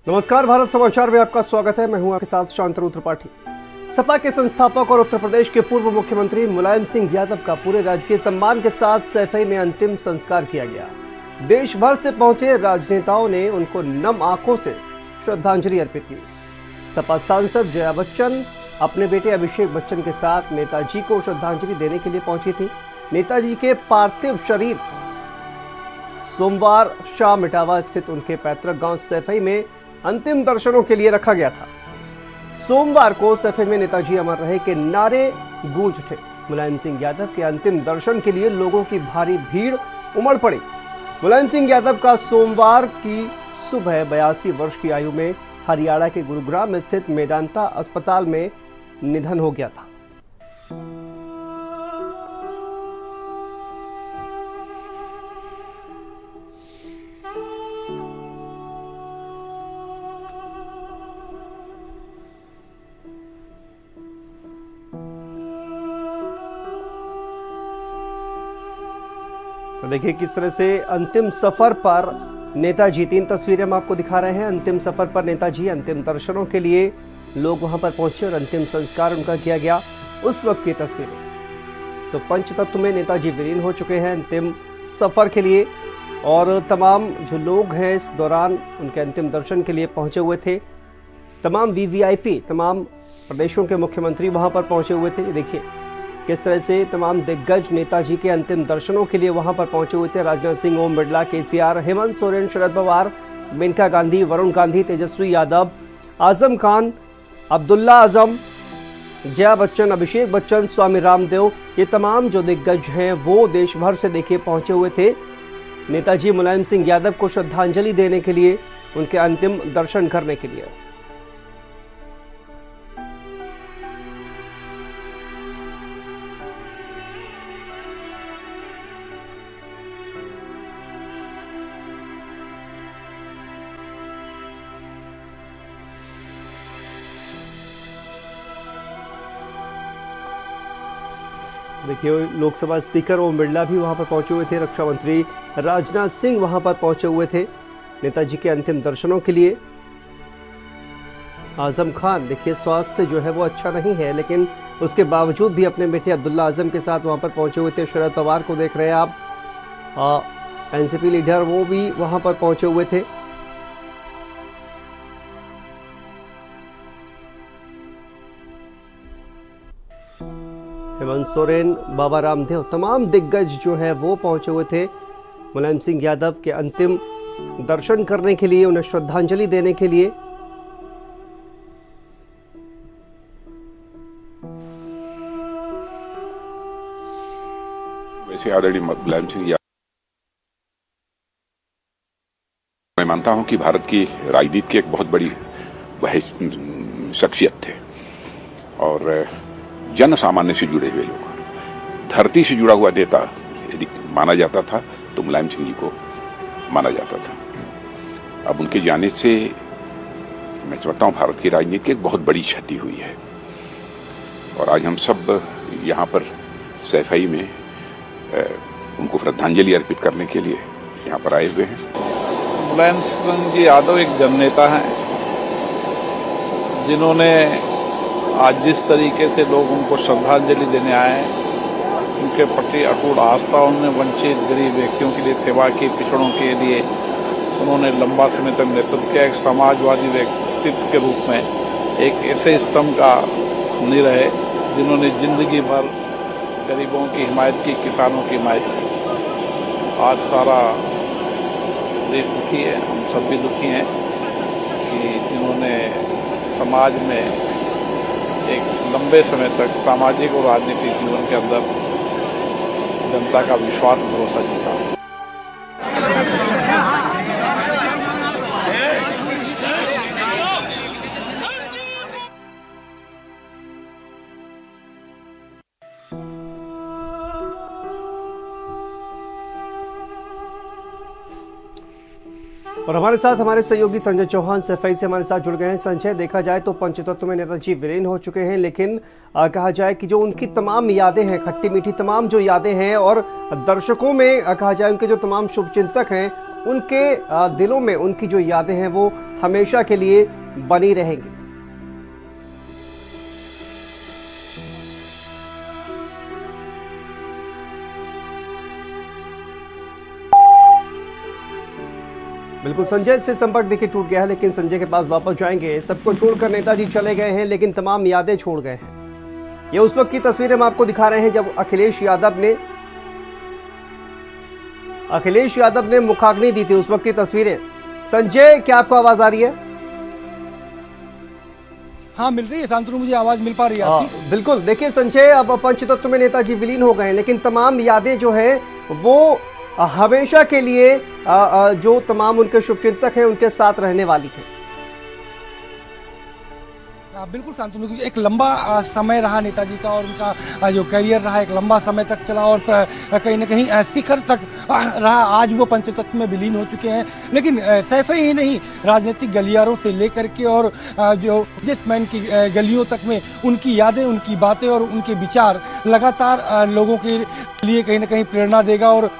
नमस्कार, भारत समाचार में आपका स्वागत है। मैं हूं आपके साथ शांतनु त्रिपाठी। सपा के संस्थापक और उत्तर प्रदेश के पूर्व मुख्यमंत्री मुलायम सिंह यादव का पूरे राजकीय सम्मान के साथ सैफई में अंतिम संस्कार किया गया। देश भर से पहुंचे राजनेताओं ने उनको नम आंखों से श्रद्धांजलि अर्पित की। सपा सांसद जया बच्चन अपने बेटे अभिषेक बच्चन के साथ नेताजी को श्रद्धांजलि देने के लिए पहुंची थी। नेताजी के पार्थिव शरीर सोमवार शाम इटावा स्थित उनके पैतृक गांव सैफई में अंतिम दर्शनों के लिए रखा गया था। सोमवार को सैफई में नेताजी अमर रहे के नारे गूंज उठे। मुलायम सिंह यादव के अंतिम दर्शन के लिए लोगों की भारी भीड़ उमड़ पड़ी। मुलायम सिंह यादव का सोमवार की सुबह 82 वर्ष की आयु में हरियाणा के गुरुग्राम स्थित मेदांता अस्पताल में निधन हो गया था। तो देखिए किस तरह से अंतिम सफर पर नेताजी, 3 तस्वीरें हम आपको दिखा रहे हैं। अंतिम सफर पर नेताजी, अंतिम दर्शनों के लिए लोग वहां पर पहुंचे और अंतिम संस्कार उनका किया गया, उस वक्त की तस्वीरें। तो पंचतत्व में नेताजी विलीन हो चुके हैं अंतिम सफर के लिए, और तमाम जो लोग हैं इस दौरान उनके अंतिम दर्शन के लिए पहुंचे हुए थे। तमाम वीवीआईपी, तमाम प्रदेशों के मुख्यमंत्री वहां पर पहुंचे हुए थे। देखिए किस तरह से तमाम दिग्गज नेताजी के अंतिम दर्शनों के लिए वहां पर पहुंचे हुए थे। राजनाथ सिंह, ओम बिरला, केसीआर, हेमंत सोरेन, शरद पवार, मेनका गांधी, वरुण गांधी, तेजस्वी यादव, आजम खान, अब्दुल्ला आजम, जया बच्चन, अभिषेक बच्चन, स्वामी रामदेव, ये तमाम जो दिग्गज हैं वो देश भर से देखिए पहुंचे हुए थे नेताजी मुलायम सिंह यादव को श्रद्धांजलि देने के लिए, उनके अंतिम दर्शन करने के लिए। देखिए लोकसभा स्पीकर ओम बिरला भी वहां पर पहुंचे हुए थे। रक्षा मंत्री राजनाथ सिंह वहां पर पहुंचे हुए थे नेताजी के अंतिम दर्शनों के लिए। आजम खान, देखिए स्वास्थ्य जो है वो अच्छा नहीं है, लेकिन उसके बावजूद भी अपने बेटे अब्दुल्ला आजम के साथ वहां पर पहुंचे हुए थे। शरद पवार को देख रहे हैं आप, एनसीपी लीडर, वो भी वहां पर पहुंचे हुए थे। हेमंत सोरेन, बाबा रामदेव, तमाम दिग्गज जो है वो पहुंचे हुए थे मुलायम सिंह यादव के अंतिम दर्शन करने के लिए, उन्हें श्रद्धांजलि देने के लिए। वैसे ऑलरेडी मुलायम सिंह यादव, मैं मानता हूं कि भारत की राजनीति की एक बहुत बड़ी शख्सियत थे और जन सामान्य से जुड़े हुए लोग, धरती से जुड़ा हुआ नेता यदि माना जाता था तो मुलायम सिंह जी को माना जाता था। अब उनके जाने से मैं समझता हूँ भारत की राजनीति की एक बहुत बड़ी क्षति हुई है और आज हम सब यहाँ पर सैफई में उनको श्रद्धांजलि अर्पित करने के लिए यहाँ पर आए हुए हैं। मुलायम सिंह जी यादव एक जननेता हैं जिन्होंने आज जिस तरीके से लोग उनको श्रद्धांजलि देने आए हैं, उनके प्रति अटूट आस्था, उन्होंने वंचित गरीब व्यक्तियों के लिए सेवा की, पिछड़ों के लिए उन्होंने लंबा समय तक नेतृत्व किया। एक समाजवादी व्यक्तित्व के रूप में एक ऐसे स्तंभ का नहीं रहे जिन्होंने जिंदगी भर गरीबों की हिमायत की, किसानों की हिमायत की। आज सारा देश दुखी है, हम सब भी दुखी हैं कि जिन्होंने समाज में एक लंबे समय तक सामाजिक और राजनीतिक जीवन के अंदर जनता का विश्वास, भरोसा जीता। और हमारे साथ हमारे सहयोगी संजय चौहान सैफई से हमारे साथ जुड़ गए हैं। संजय, देखा जाए तो पंचतत्व में नेताजी विलीन हो चुके हैं, लेकिन कहा जाए कि जो उनकी तमाम यादें हैं, खट्टी मीठी तमाम जो यादें हैं, और दर्शकों में कहा जाए उनके जो तमाम शुभचिंतक हैं, उनके दिलों में उनकी जो यादें हैं वो हमेशा के लिए बनी रहेंगी। बिल्कुल, संजय से संपर्क देखिए टूट गया है, लेकिन संजय के पास वापस जाएंगे। सबको छोड़कर नेताजी चले गए हैं, लेकिन तमाम यादें छोड़ गए हैं। ये उस वक्त की तस्वीरें हम आपको दिखा रहे हैं जब अखिलेश यादव ने मुखाग्नि दी थी, उस वक्त की तस्वीरें। संजय, क्या आपको आवाज आ रही है? हाँ, मिल रही है शांतनु, मुझे आवाज मिल पा रही है आपकी। बिल्कुल, देखिए संजय, अब पंचतत्व में नेताजी विलीन हो गए हैं, लेकिन तमाम यादें जो है वो हमेशा के लिए जो तमाम उनके शुभचिंतक हैं उनके साथ रहने वाली है। बिल्कुल शांतनु, एक लंबा समय रहा नेताजी का और उनका जो करियर रहा एक लंबा समय तक चला और कहीं ना कहीं शिखर तक रहा। आज वो पंचतत्व में विलीन हो चुके हैं, लेकिन सैफई ही नहीं, राजनीतिक गलियारों से लेकर के और जो बिजनेसमैन की गलियों तक में उनकी यादें, उनकी बातें और उनके विचार लगातार लोगों के लिए कहीं ना कहीं प्रेरणा देगा। और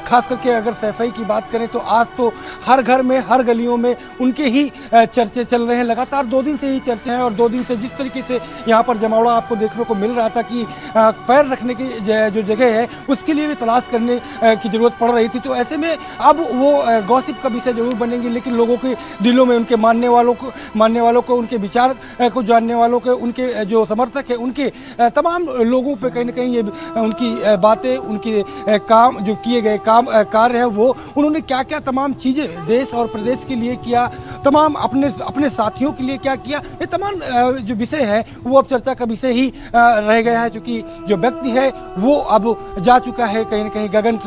खास करके अगर सैफई की बात करें तो आज तो हर घर में, हर गलियों में उनके ही चर्चे चल रहे हैं। लगातार 2 दिन से ही चर्चे हैं और 2 दिन से जिस तरीके से यहाँ पर जमावड़ा आपको देखने को मिल रहा था कि पैर रखने की जो जगह है उसके लिए भी तलाश करने की जरूरत पड़ रही थी। तो ऐसे में अब वो गॉसिप का विषय जरूर बनेंगे, लेकिन लोगों के दिलों में, उनके मानने वालों को उनके विचार को जानने वालों के, उनके जो समर्थक है, उनके तमाम लोगों पर कहीं ना कहीं ये उनकी बातें, उनके काम, जो किए गए कार्य है, वो उन्होंने क्या क्या तमाम चीज़ें देश और प्रदेश के लिए किया, तमाम अपने साथियों के लिए क्या किया, ये तमाम जो विषय है वो अब चर्चा का विषय ही रह गया है। क्योंकि जो व्यक्ति है वो अब जा चुका है, कहीं ना कहीं गगन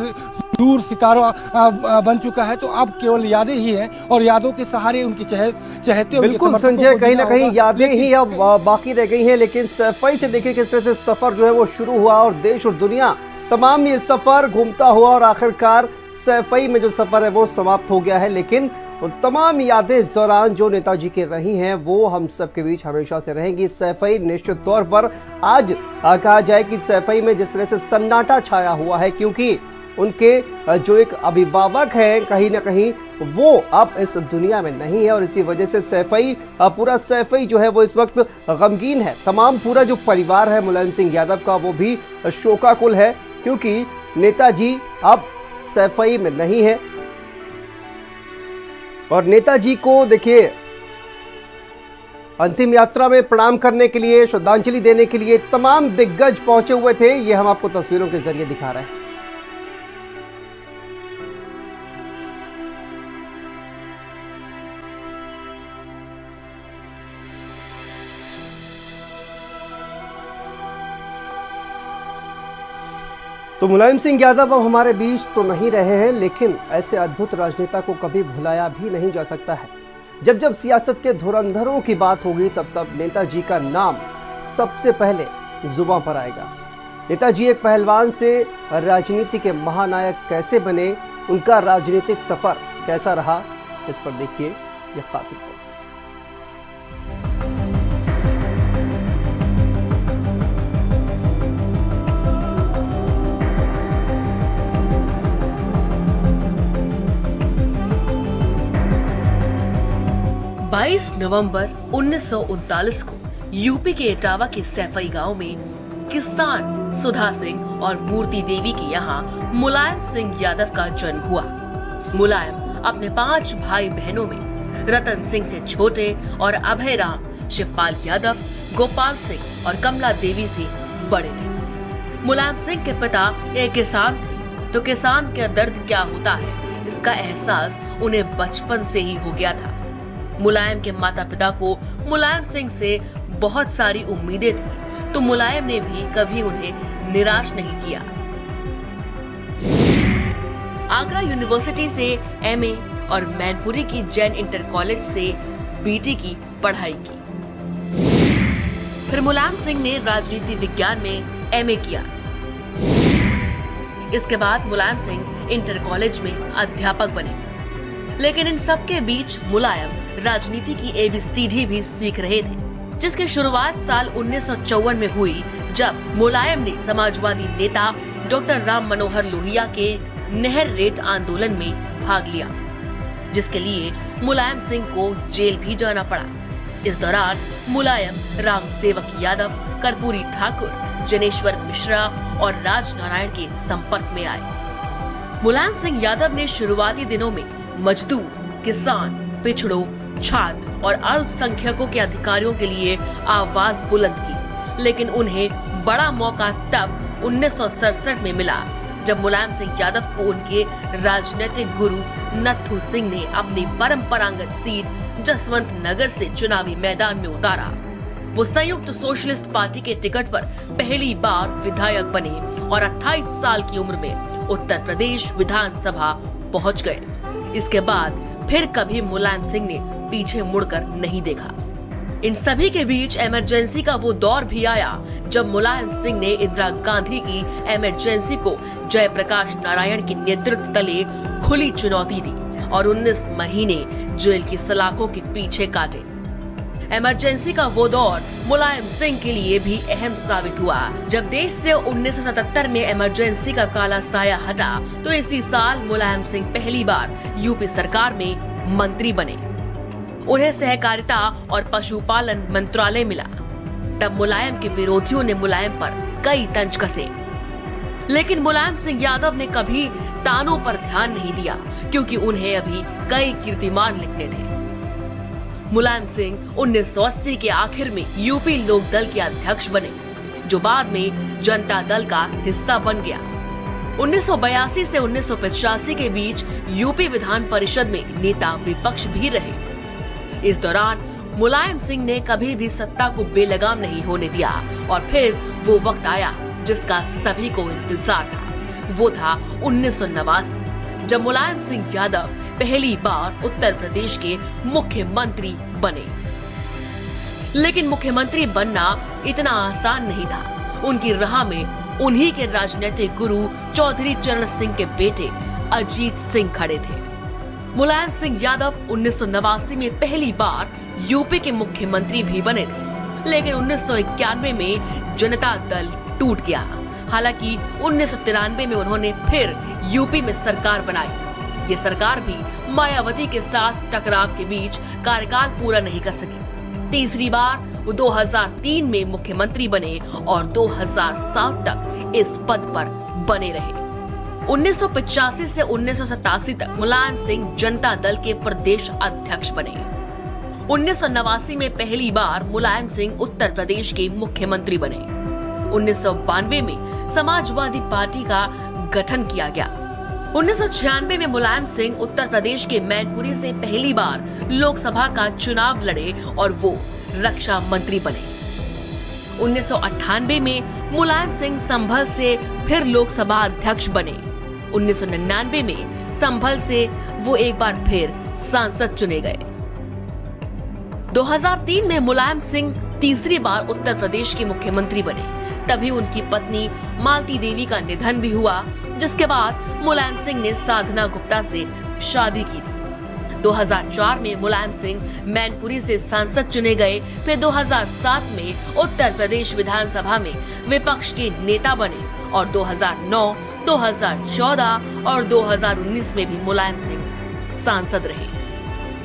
दूर सितारा बन चुका है। तो अब केवल यादें ही हैं और यादों के सहारे उनकी चहेते। बिल्कुल संजय, कहीं ना कहीं यादें ही अब बाकी रह गई हैं, लेकिन सैफई से देखिए किस तरह से सफर जो है वो शुरू हुआ और देश और दुनिया तमाम ये सफर घूमता हुआ और आखिरकार सैफई में जो सफर है वो समाप्त हो गया है। लेकिन वो तमाम यादें इस दौरान जो नेताजी की रही हैं वो हम सबके बीच हमेशा से रहेंगी। सैफई निश्चित तौर पर आज कहा जाए कि सैफई में जिस तरह से सन्नाटा छाया हुआ है, क्योंकि उनके जो एक अभिभावक हैं कहीं ना कहीं वो अब इस दुनिया में नहीं है और इसी वजह से सैफई, पूरा सैफई जो है वो इस वक्त गमगीन है। तमाम पूरा जो परिवार है मुलायम सिंह यादव का वो भी शोकाकुल है, क्योंकि नेताजी अब सैफई में नहीं है। और नेताजी को देखिए अंतिम यात्रा में प्रणाम करने के लिए, श्रद्धांजलि देने के लिए तमाम दिग्गज पहुंचे हुए थे। ये हम आपको तस्वीरों के जरिए दिखा रहे हैं। तो मुलायम सिंह यादव अब हमारे बीच तो नहीं रहे हैं, लेकिन ऐसे अद्भुत राजनेता को कभी भुलाया भी नहीं जा सकता है। जब जब सियासत के धुरंधरों की बात होगी तब तब नेताजी का नाम सबसे पहले जुबां पर आएगा। नेताजी एक पहलवान से राजनीति के महानायक कैसे बने, उनका राजनीतिक सफर कैसा रहा, इस पर देखिए यह खास रिपोर्ट। 22 नवंबर 1939 को यूपी के इटावा के सैफई गांव में किसान सुधा सिंह और मूर्ति देवी के यहाँ मुलायम सिंह यादव का जन्म हुआ। मुलायम अपने 5 भाई बहनों में रतन सिंह से छोटे और अभय राम, शिवपाल यादव, गोपाल सिंह और कमला देवी से बड़े थे। मुलायम सिंह के पिता एक किसान थे, तो किसान का दर्द क्या होता है इसका एहसास उन्हें बचपन से ही हो गया था। मुलायम के माता पिता को मुलायम सिंह से बहुत सारी उम्मीदें थी, तो मुलायम ने भी कभी उन्हें निराश नहीं किया। आगरा यूनिवर्सिटी से एमए और मैनपुरी की जैन इंटर कॉलेज से बीटी की पढ़ाई की। फिर मुलायम सिंह ने राजनीति विज्ञान में एमए किया। इसके बाद मुलायम सिंह इंटर कॉलेज में अध्यापक बने, लेकिन इन सब के बीच मुलायम राजनीति की एबीसीडी भी सीख रहे थे, जिसकी शुरुआत साल 1954 में हुई, जब मुलायम ने समाजवादी नेता डॉक्टर राम मनोहर लोहिया के नहर रेट आंदोलन में भाग लिया। जिसके लिए मुलायम सिंह को जेल भी जाना पड़ा। इस दौरान मुलायम राम सेवक यादव, कर्पूरी ठाकुर, जनेश्वर मिश्रा और राजनारायण के संपर्क में आए। मुलायम सिंह यादव ने शुरुआती दिनों में मजदूर, किसान, पिछड़ों, छात्र और अल्पसंख्यकों के अधिकारियों के लिए आवाज बुलंद की, लेकिन उन्हें बड़ा मौका तब 1967 में मिला जब मुलायम सिंह यादव को उनके राजनीतिक गुरु नत्थू सिंह ने अपनी परंपरागत सीट जसवंत नगर से चुनावी मैदान में उतारा। वो संयुक्त सोशलिस्ट पार्टी के टिकट पर पहली बार विधायक बने और 28 साल की उम्र में उत्तर प्रदेश विधानसभा पहुंच गए। इसके बाद फिर कभी मुलायम सिंह ने पीछे मुड़कर नहीं देखा। इन सभी के बीच इमरजेंसी का वो दौर भी आया जब मुलायम सिंह ने इंदिरा गांधी की इमरजेंसी को जयप्रकाश नारायण के नेतृत्व तले खुली चुनौती दी और 19 महीने जेल की सलाखों के पीछे काटे। इमरजेंसी का वो दौर मुलायम सिंह के लिए भी अहम साबित हुआ। जब देश से 1977 में इमरजेंसी का काला साया हटा तो इसी साल मुलायम सिंह पहली बार यूपी सरकार में मंत्री बने। उन्हें सहकारिता और पशुपालन मंत्रालय मिला। तब मुलायम के विरोधियों ने मुलायम पर कई तंज कसे, लेकिन मुलायम सिंह यादव ने कभी तानों पर ध्यान नहीं दिया क्योंकि उन्हें अभी कई कीर्तिमान लिखने थे। मुलायम सिंह 1980 के आखिर में यूपी लोक दल के अध्यक्ष बने, जो बाद में जनता दल का हिस्सा बन गया। 1982 से 1985 के बीच यूपी विधान परिषद में नेता विपक्ष भी रहे। इस दौरान मुलायम सिंह ने कभी भी सत्ता को बेलगाम नहीं होने दिया और फिर वो वक्त आया जिसका सभी को इंतजार था। वो था 1989 जब मुलायम सिंह यादव पहली बार उत्तर प्रदेश के मुख्यमंत्री बने। लेकिन मुख्यमंत्री बनना इतना आसान नहीं था। उनकी राह में उन्हीं के राजनीतिक गुरु चौधरी चरण सिंह के बेटे अजीत सिंह खड़े थे। मुलायम सिंह यादव 1989 में पहली बार यूपी के मुख्यमंत्री भी बने थे, लेकिन 1991 में जनता दल टूट गया। हालांकि 1993 में उन्होंने फिर यूपी में सरकार बनाई। ये सरकार भी मायावती के साथ टकराव के बीच कार्यकाल पूरा नहीं कर सकी। तीसरी बार वो 2003 में मुख्यमंत्री बने और 2007 तक इस पद पर बने रहे। 1985 से 1987 तक मुलायम सिंह जनता दल के प्रदेश अध्यक्ष बने। 1989 में पहली बार मुलायम सिंह उत्तर प्रदेश के मुख्यमंत्री बने। 1992 में समाजवादी पार्टी का गठन किया गया। 1996 में मुलायम सिंह उत्तर प्रदेश के मैनपुरी से पहली बार लोकसभा का चुनाव लड़े और वो रक्षा मंत्री बने। 1998 में मुलायम सिंह संभल से फिर लोकसभा अध्यक्ष बने। 1999 में संभल से वो एक बार फिर सांसद चुने गए। 2003 में मुलायम सिंह तीसरी बार उत्तर प्रदेश के मुख्यमंत्री बने। तभी उनकी पत्नी मालती देवी का निधन भी हुआ, जिसके बाद मुलायम सिंह ने साधना गुप्ता से शादी की थी। 2004 में मुलायम सिंह मैनपुरी से सांसद चुने गए। फिर 2007 में उत्तर प्रदेश विधानसभा में विपक्ष के नेता बने और 2009, 2014 और 2019 में भी मुलायम सिंह सांसद रहे।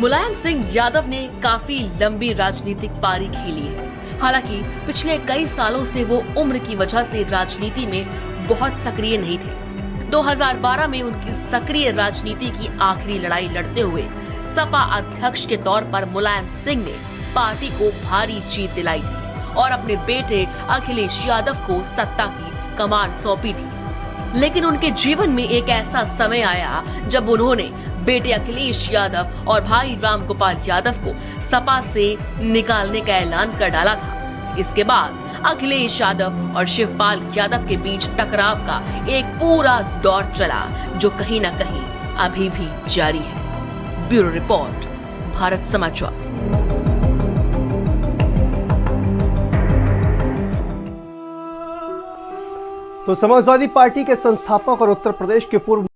मुलायम सिंह यादव ने काफी लंबी राजनीतिक पारी खेली है। हालांकि पिछले कई सालों से वो उम्र की वजह से राजनीति में बहुत सक्रिय नहीं थे। 2012 में उनकी सक्रिय राजनीति की आखिरी लड़ाई लड़ते हुए सपा अध्यक्ष के तौर पर मुलायम सिंह ने पार्टी को भारी जीत दिलाई थी और अपने बेटे अखिलेश यादव को सत्ता की कमान सौंपी थी। लेकिन उनके जीवन में एक ऐसा समय आया जब उन्होंने बेटे अखिलेश यादव और भाई राम गोपाल यादव को सपा से निकालने का ऐलान कर डाला था। इसके बाद अखिलेश यादव और शिवपाल यादव के बीच टकराव का एक पूरा दौर चला, जो कहीं न कहीं अभी भी जारी है। ब्यूरो रिपोर्ट, भारत समाचार। तो समाजवादी पार्टी के संस्थापक और उत्तर प्रदेश के पूर्व